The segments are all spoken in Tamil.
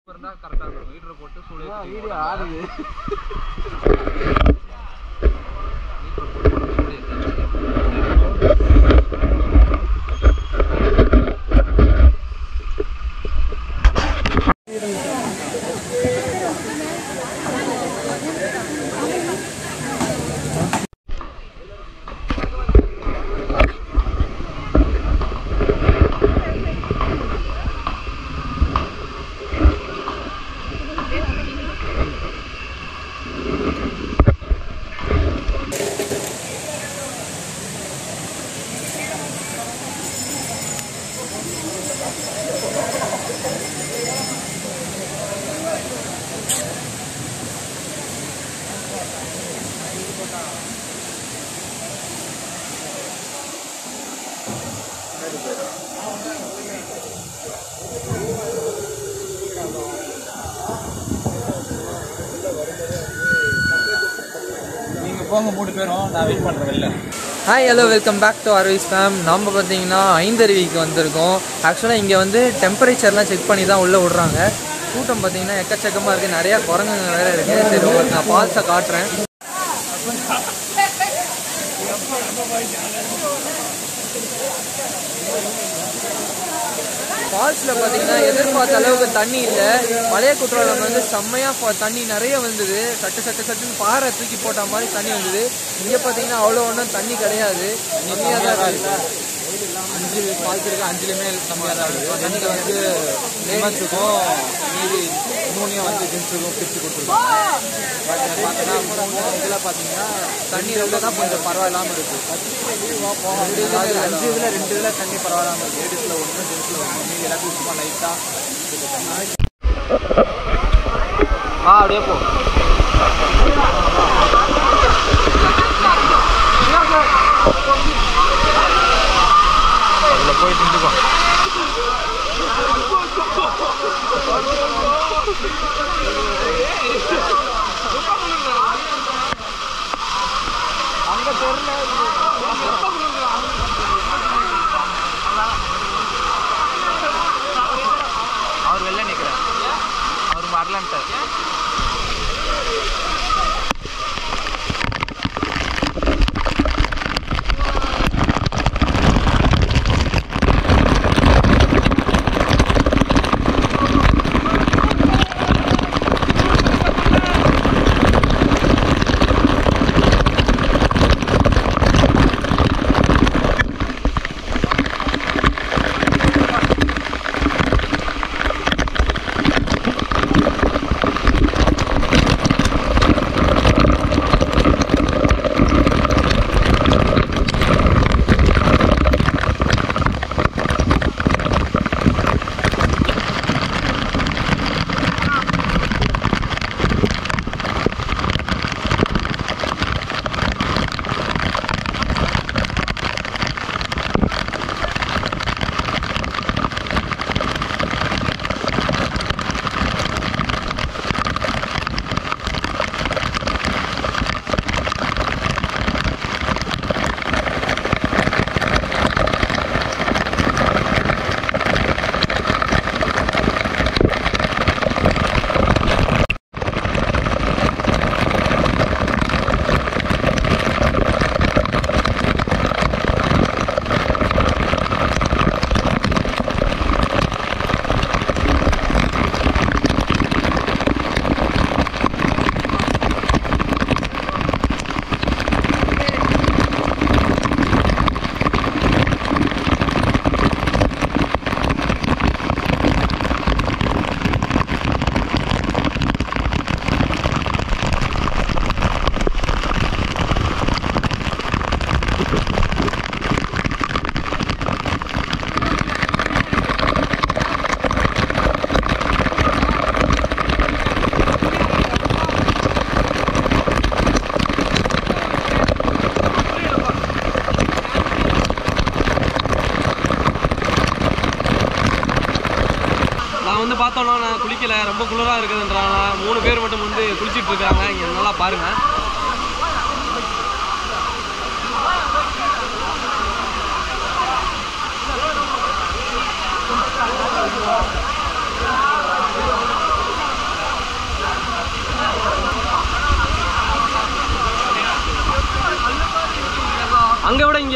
கரெக்டா இருக்கும். ஹீட்டர் போட்டு சூடு வீடியோ ஆடுது. ஹீட்டர் போட்டு சூடு போங்க 3 பேரும் நான் வெயிட் பண்ணுறேன் வெளில. Hi hello welcome back to Arvis fame. நம்ம பார்த்தீங்கன்னா ஐந்தருவிக்கு வந்திருக்கோம். ஆக்சுவலாக இங்கே வந்து டெம்பரேச்சர்லாம் செக் பண்ணி தான் உள்ளே விட்றாங்க. கூட்டம் பார்த்தீங்கன்னா எக்கச்சக்கமாக இருக்குது. நிறையா குரங்குங்க வேறு இருக்குது. சரி உங்களுக்கு நான் ஃபால்ஸை காட்டுறேன். ஃபால்ஸில் பார்த்தீங்கன்னா எதிர்பார்த்த அளவுக்கு தண்ணி இல்லை. பழைய குற்றாலம் வந்து செம்மையாக தண்ணி நிறைய வந்தது. சட்டுன்னு பாறை தூக்கி போட்ட மாதிரி தண்ணி வந்தது. இங்கே பார்த்தீங்கன்னா அவ்வளோ ஒன்றும் தண்ணி கிடையாது. கம்மியாக தான் இருக்குது. 5 ஃபால்ஸ் இருக்குது. 5லையுமே கம்மியாக தான் இருக்குது. தண்ணி வந்து லேமன்ஸுக்கும் மீதி 3 வந்து ஜென்ஸுக்கும் பிரித்து கொடுத்துருக்கோம். பட் பார்த்தோன்னா 3 இதில் பார்த்தீங்கன்னா தண்ணி ரொம்ப தான் கொஞ்சம் பரவாயில்லாமல் இருக்குது. 5 இதில் 2 இதில் தண்ணி பரவாயில்லாமல் இருக்குது. லேடிஸில் 1 ஜென்ஸில் 1 மீதி எல்லாத்தையும் சும்மா லைட்டாக அப்படியே போ. அதில் போய் திண்டுக்கோ. அங்கே தெரியல அவர் வெளில நிற்கிறார். அவர் வரலன்ட்டார். பார்த்தோன்னா நான் குளிக்கலை, ரொம்ப குளிராக இருக்குதுன்றாங்க. 3 பேர் மட்டும் வந்து குளிச்சுட்டு இருக்காங்க. இங்கே நல்லா பாருங்கள்.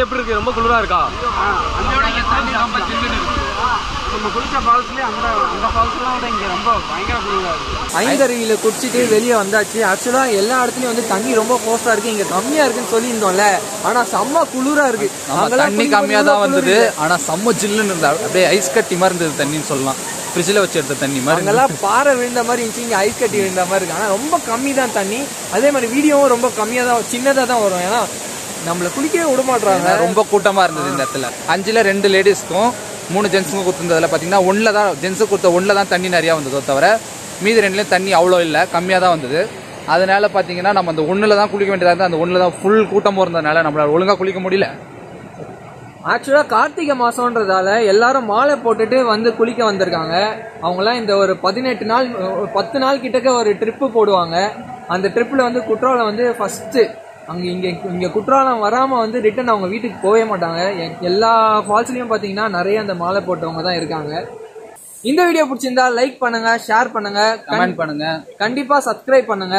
எப்படி இருக்கு? ரொம்ப குளிரா இருக்கா? நம்ம குளிச்ச ஃபால்ஸ்லேயே அந்த ஃபால்ஸ்லாம் விட இங்கே ரொம்ப பயங்கர குளிராக இருக்குது. ஐந்தருவியில் குடிச்சிட்டு வெளியே வந்தாச்சு. ஆக்சுவலாக எல்லா இடத்துலையும் வந்து தண்ணி ரொம்ப ஃபோர்ஸாக இருக்குது, இங்கே கம்மியாக இருக்குன்னு சொல்லியிருந்தோம்ல. ஆனால் செம்ம குளிராக இருக்குது. தண்ணி கம்மியாக தான் வந்தது, ஆனால் செம்ம ஜில்லுன்னு இருந்தா அப்படியே ஐஸ் கட்டி மாதிரி இருந்தது தண்ணின்னு சொல்லலாம். ஃப்ரிட்ஜில் வச்சு எடுத்த தண்ணி மாதிரி. அங்கெல்லாம் பாறை விழுந்த மாதிரி இருந்துச்சு, இங்கே ஐஸ் கட்டி விழுந்த மாதிரி இருக்கு. ஆனால் ரொம்ப கம்மி தான் தண்ணி. அதே மாதிரி வீடியோவும் ரொம்ப கம்மியாக தான், சின்னதாக தான் வரும். ஏன்னா நம்மளை குளிக்கவே விட மாட்டாங்க. ரொம்ப கூட்டமாக இருந்தது இந்த இடத்துல. 5ல் 2 லேடிஸ்க்கும் 3 ஜென்ஸுக்கும் கொடுத்துருந்ததில் பார்த்தீங்கன்னா 1ல் தான் ஜென்ஸுக்கு கொடுத்த 1ல் தான் தண்ணி நிறையா வந்ததோ தவிர மீதி 2லேயும் தண்ணி அவ்வளோ இல்லை, கம்மியாக தான் வந்தது. அதனால பார்த்தீங்கன்னா நம்ம அந்த 1ல் தான் குளிக்க வேண்டியதாக இருந்தால் அந்த 1ல் தான் ஃபுல் கூட்டமும் இருந்ததுனால நம்மளால் ஒழுங்காக குளிக்க முடியல. ஆக்சுவலாக கார்த்திகை மாதம்ன்றதால எல்லாரும் மாலை போட்டுட்டு வந்து குளிக்க வந்திருக்காங்க. அவங்களாம் இந்த ஒரு 18 நாள் 10 நாள் கிட்டக்க ஒரு ட்ரிப்பு போடுவாங்க. அந்த ட்ரிப்பில் வந்து குற்றாலம் வந்து ஃபஸ்ட்டு இங்கே குற்றாலம் வராமல் வந்து ரிட்டன் அவங்க வீட்டுக்கு போகவே மாட்டாங்க. எல்லா ஃபால்ஸ்லையும் பார்த்தீங்கன்னா நிறைய அந்த மாலை போட்டவங்க தான் இருக்காங்க. இந்த வீடியோ பிடிச்சிருந்தா லைக் பண்ணுங்க, ஷேர் பண்ணுங்க, கமெண்ட் பண்ணுங்க, கண்டிப்பாக சப்ஸ்கிரைப் பண்ணுங்க.